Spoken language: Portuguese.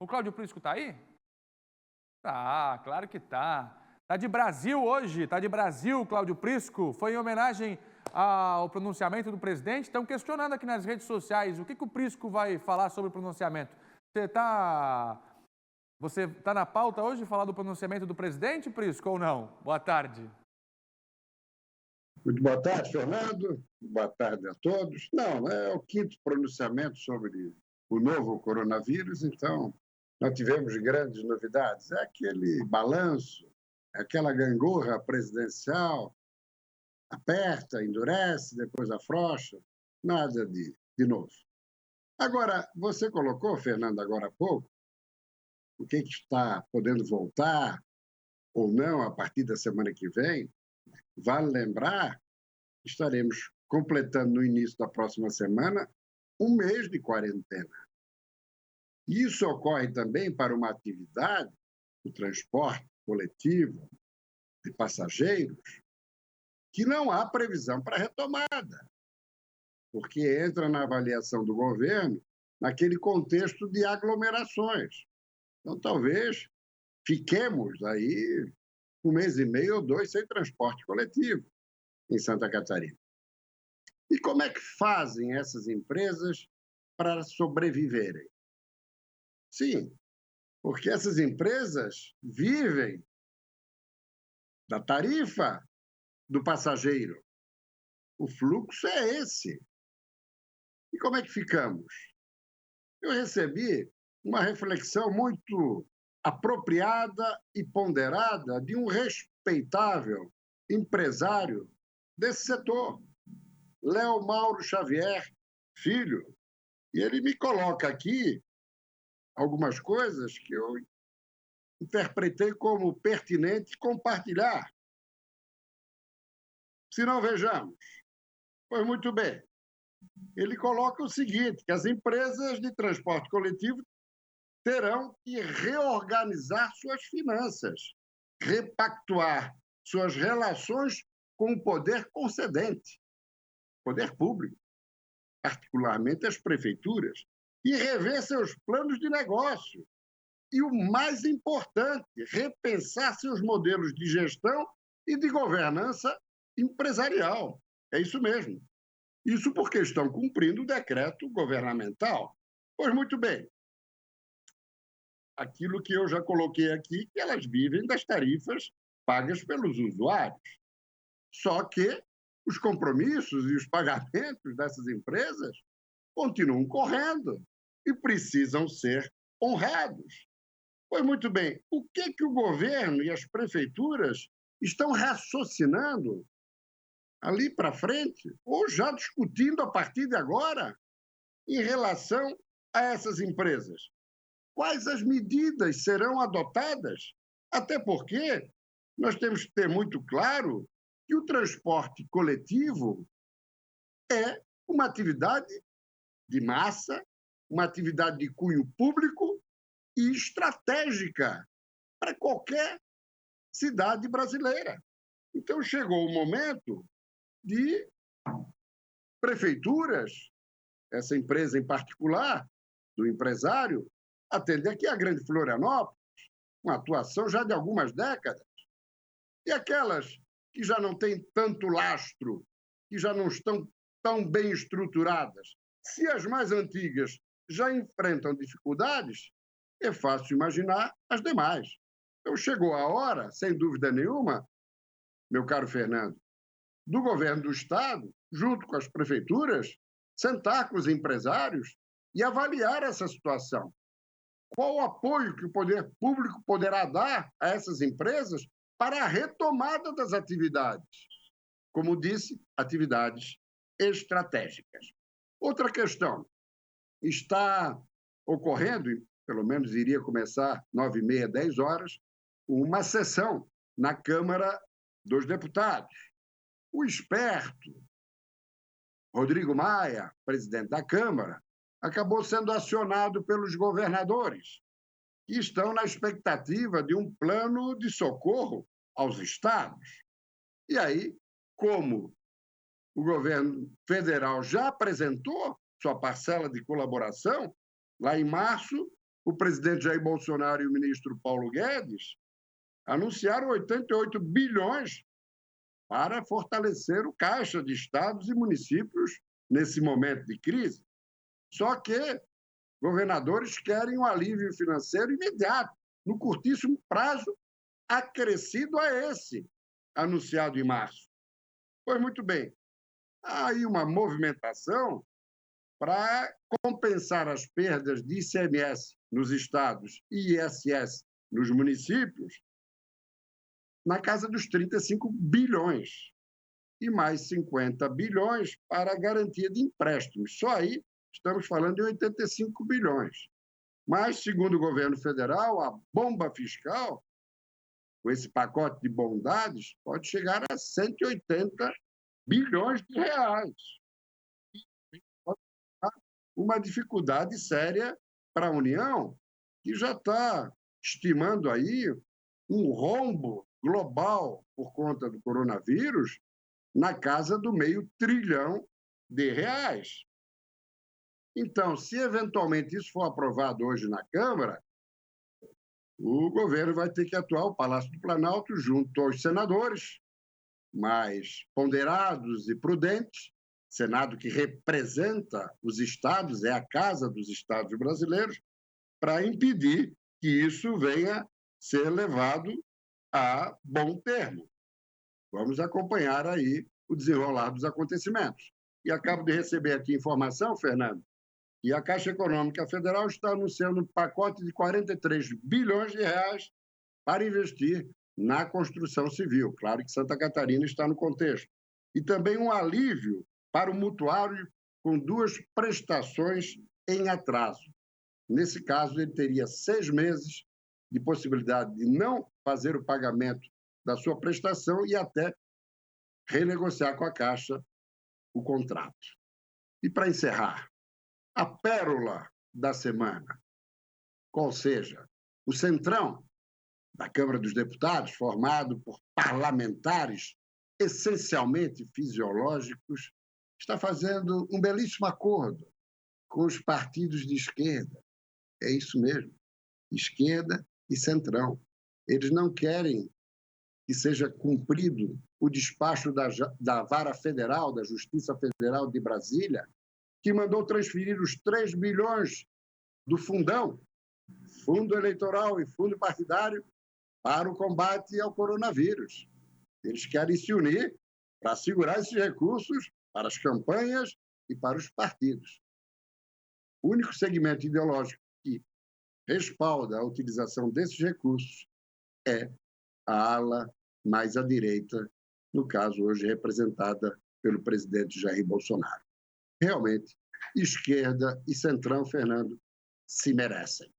O Cláudio Prisco tá aí? Tá, claro que tá. Tá de Brasil hoje, tá de Brasil, Cláudio Prisco. Foi em homenagem ao pronunciamento do presidente. Estão questionando aqui nas redes sociais o que o Prisco vai falar sobre o pronunciamento. Você tá na pauta hoje falar do pronunciamento do presidente, Prisco, ou não? Boa tarde. Muito boa tarde, Fernando. Boa tarde a todos. Não, é o quinto pronunciamento sobre o novo coronavírus, então não tivemos grandes novidades. É aquele balanço, aquela gangorra presidencial, aperta, endurece, depois afrouxa, nada de novo. Agora, você colocou, Fernando, agora há pouco, o que está podendo voltar ou não a partir da semana que vem. Vale lembrar que estaremos completando no início da próxima semana um mês de quarentena. Isso ocorre também para uma atividade, o transporte coletivo de passageiros, que não há previsão para retomada, porque entra na avaliação do governo naquele contexto de aglomerações. Então, talvez fiquemos aí um mês e meio ou dois sem transporte coletivo em Santa Catarina. E como é que fazem essas empresas para sobreviverem? Sim, porque essas empresas vivem da tarifa do passageiro. O fluxo é esse. E como é que ficamos? Eu recebi uma reflexão muito apropriada e ponderada de um respeitável empresário desse setor, Léo Mauro Xavier Filho. E ele me coloca aqui algumas coisas que eu interpretei como pertinente compartilhar. Se não, vejamos. Pois muito bem. Ele coloca o seguinte, que as empresas de transporte coletivo terão que reorganizar suas finanças, repactuar suas relações com o poder concedente, poder público, particularmente as prefeituras, e rever seus planos de negócio. E o mais importante, repensar seus modelos de gestão e de governança empresarial. É isso mesmo. Isso porque estão cumprindo o decreto governamental. Pois muito bem. Aquilo que eu já coloquei aqui, que elas vivem das tarifas pagas pelos usuários. Só que os compromissos e os pagamentos dessas empresas continuam correndo e precisam ser honrados. Pois muito bem, o que o governo e as prefeituras estão raciocinando ali para frente, ou já discutindo a partir de agora, em relação a essas empresas? Quais as medidas serão adotadas? Até porque nós temos que ter muito claro que o transporte coletivo é uma atividade de massa, uma atividade de cunho público e estratégica para qualquer cidade brasileira. Então, chegou o momento de prefeituras, essa empresa em particular, do empresário, atender aqui a Grande Florianópolis, uma atuação já de algumas décadas, e aquelas que já não têm tanto lastro, que já não estão tão bem estruturadas. Se as mais antigas já enfrentam dificuldades, é fácil imaginar as demais. Então, chegou a hora, sem dúvida nenhuma, meu caro Fernando, do governo do Estado, junto com as prefeituras, sentar com os empresários e avaliar essa situação. Qual o apoio que o poder público poderá dar a essas empresas para a retomada das atividades? Como disse, atividades estratégicas. Outra questão, está ocorrendo, pelo menos iria começar 9h30, 10 horas, uma sessão na Câmara dos Deputados. O esperto Rodrigo Maia, presidente da Câmara, acabou sendo acionado pelos governadores, que estão na expectativa de um plano de socorro aos estados. E aí, como o governo federal já apresentou sua parcela de colaboração, lá em março, o presidente Jair Bolsonaro e o ministro Paulo Guedes anunciaram 88 bilhões para fortalecer o caixa de estados e municípios nesse momento de crise. Só que governadores querem um alívio financeiro imediato, no curtíssimo prazo, acrescido a esse anunciado em março. Pois muito bem, há aí uma movimentação para compensar as perdas de ICMS nos estados e ISS nos municípios, na casa dos 35 bilhões e mais 50 bilhões para a garantia de empréstimos. Só aí estamos falando de 85 bilhões. Mas, segundo o governo federal, a bomba fiscal, com esse pacote de bondades, pode chegar a 180 bilhões de reais. Pode ser uma dificuldade séria para a União, que já está estimando aí um rombo global por conta do coronavírus na casa do R$500 bilhão. Então, se eventualmente isso for aprovado hoje na Câmara, o governo vai ter que atuar, o Palácio do Planalto, junto aos senadores, mais ponderados e prudentes, Senado que representa os estados, é a casa dos estados brasileiros, para impedir que isso venha ser levado a bom termo. Vamos acompanhar aí o desenrolar dos acontecimentos. E acabo de receber aqui informação, Fernando, que a Caixa Econômica Federal está anunciando um pacote de 43 bilhões de reais para investir na construção civil. Claro que Santa Catarina está no contexto. E também um alívio para o mutuário com 2 prestações em atraso. Nesse caso, ele teria 6 meses de possibilidade de não fazer o pagamento da sua prestação e até renegociar com a Caixa o contrato. E para encerrar, a pérola da semana, qual seja, o Centrão da Câmara dos Deputados, formado por parlamentares essencialmente fisiológicos, está fazendo um belíssimo acordo com os partidos de esquerda. É isso mesmo, esquerda e centrão. Eles não querem que seja cumprido o despacho da Vara Federal, da Justiça Federal de Brasília, que mandou transferir os 3 bilhões do fundão, fundo eleitoral e fundo partidário, para o combate ao coronavírus. Eles querem se unir para segurar esses recursos para as campanhas e para os partidos. O único segmento ideológico que respalda a utilização desses recursos é a ala mais à direita, no caso hoje representada pelo presidente Jair Bolsonaro. Realmente, esquerda e centrão, Fernando, se merecem.